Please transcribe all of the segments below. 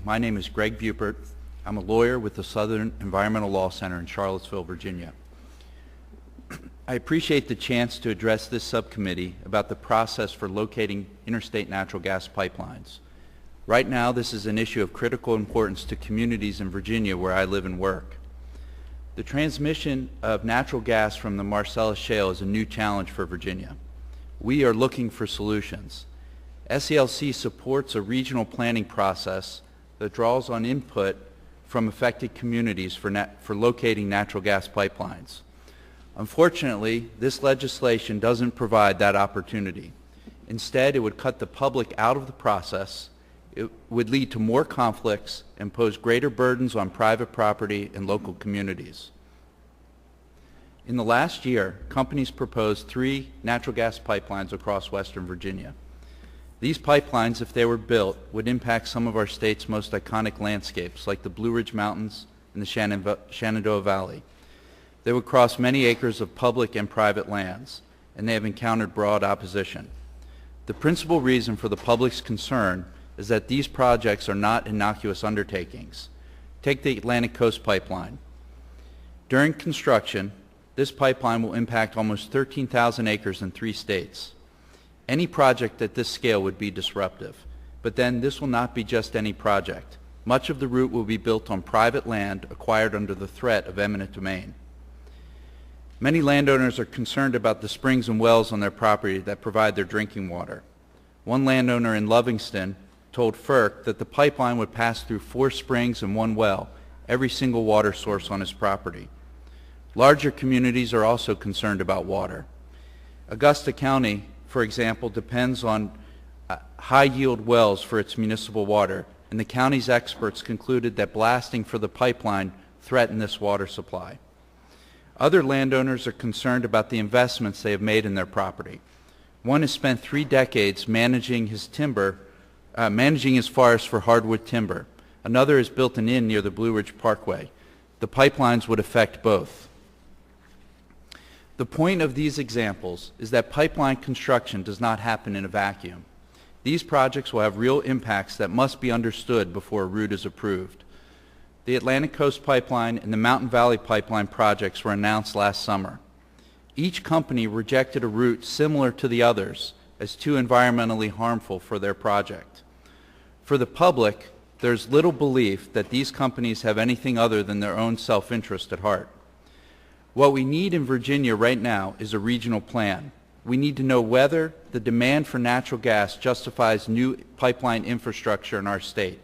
My name is Greg Buppert. I'm a lawyer with the Southern Environmental Law Center in Charlottesville, Virginia. I appreciate the chance to address this subcommittee about the process for locating interstate natural gas pipelines. Right now, this is an issue of critical importance to communities in Virginia where I live and work. The transmission of natural gas from the Marcellus Shale is a new challenge for Virginia. We are looking for solutions. SELC supports a regional planning process that draws on input from affected communities for locating natural gas pipelines. Unfortunately, this legislation doesn't provide that opportunity. Instead, it would cut the public out of the process. It would lead to more conflicts and pose greater burdens on private property and local communities. In the last year, companies proposed 3 natural gas pipelines across Western Virginia. These pipelines, if they were built, would impact some of our state's most iconic landscapes, like the Blue Ridge Mountains and the Shenandoah Valley. They would cross many acres of public and private lands, and they have encountered broad opposition. The principal reason for the public's concern is that these projects are not innocuous undertakings. Take the Atlantic Coast Pipeline. During construction, this pipeline will impact almost 13,000 acres in 3 states. Any project at this scale would be disruptive, but then this will not be just any project. Much of the route will be built on private land acquired under the threat of eminent domain. Many landowners are concerned about the springs and wells on their property that provide their drinking water. One landowner in Lovingston told FERC that the pipeline would pass through 4 springs and 1 well, every single water source on his property. Larger communities are also concerned about water. Augusta County, for example, depends on high-yield wells for its municipal water, and the county's experts concluded that blasting for the pipeline threatened this water supply. Other landowners are concerned about the investments they have made in their property. One has spent 3 decades managing his forest for hardwood timber. Another has built an inn near the Blue Ridge Parkway. The pipelines would affect both. The point of these examples is that pipeline construction does not happen in a vacuum. These projects will have real impacts that must be understood before a route is approved. The Atlantic Coast Pipeline and the Mountain Valley Pipeline projects were announced last summer. Each company rejected a route similar to the others as too environmentally harmful for their project. For the public, there's little belief that these companies have anything other than their own self-interest at heart. What we need in Virginia right now is a regional plan. We need to know whether the demand for natural gas justifies new pipeline infrastructure in our state.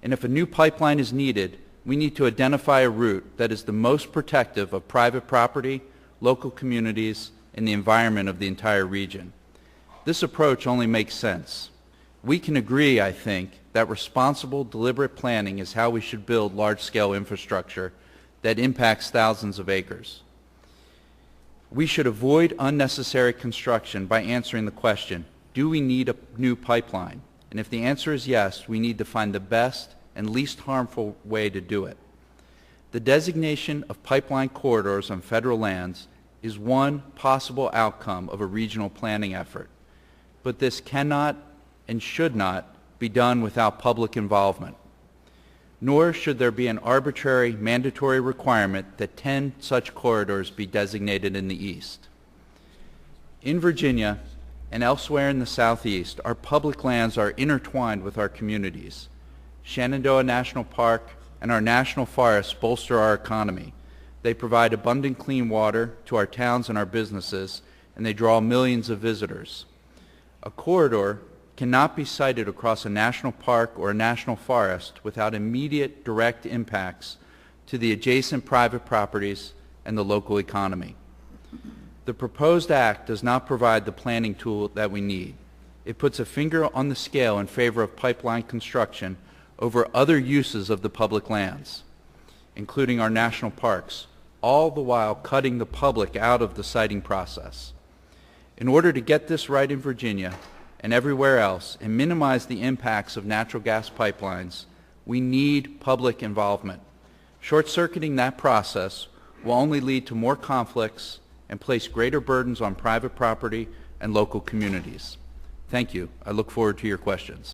And if a new pipeline is needed, we need to identify a route that is the most protective of private property, local communities, and the environment of the entire region. This approach only makes sense. We can agree, I think, that responsible, deliberate planning is how we should build large-scale infrastructure that impacts thousands of acres. We should avoid unnecessary construction by answering the question, do we need a new pipeline? And if the answer is yes, we need to find the best and least harmful way to do it. The designation of pipeline corridors on federal lands is one possible outcome of a regional planning effort, but this cannot and should not be done without public involvement. Nor should there be an arbitrary mandatory requirement that 10 such corridors be designated in the East. In Virginia and elsewhere in the Southeast, our public lands are intertwined with our communities. Shenandoah National Park and our national forests bolster our economy. They provide abundant clean water to our towns and our businesses, and they draw millions of visitors. A corridor cannot be sited across a national park or a national forest without immediate direct impacts to the adjacent private properties and the local economy. The proposed act does not provide the planning tool that we need. It puts a finger on the scale in favor of pipeline construction over other uses of the public lands, including our national parks, all the while cutting the public out of the siting process. In order to get this right in Virginia and everywhere else and minimize the impacts of natural gas pipelines, we need public involvement. Short-circuiting that process will only lead to more conflicts and place greater burdens on private property and local communities. Thank you. I look forward to your questions.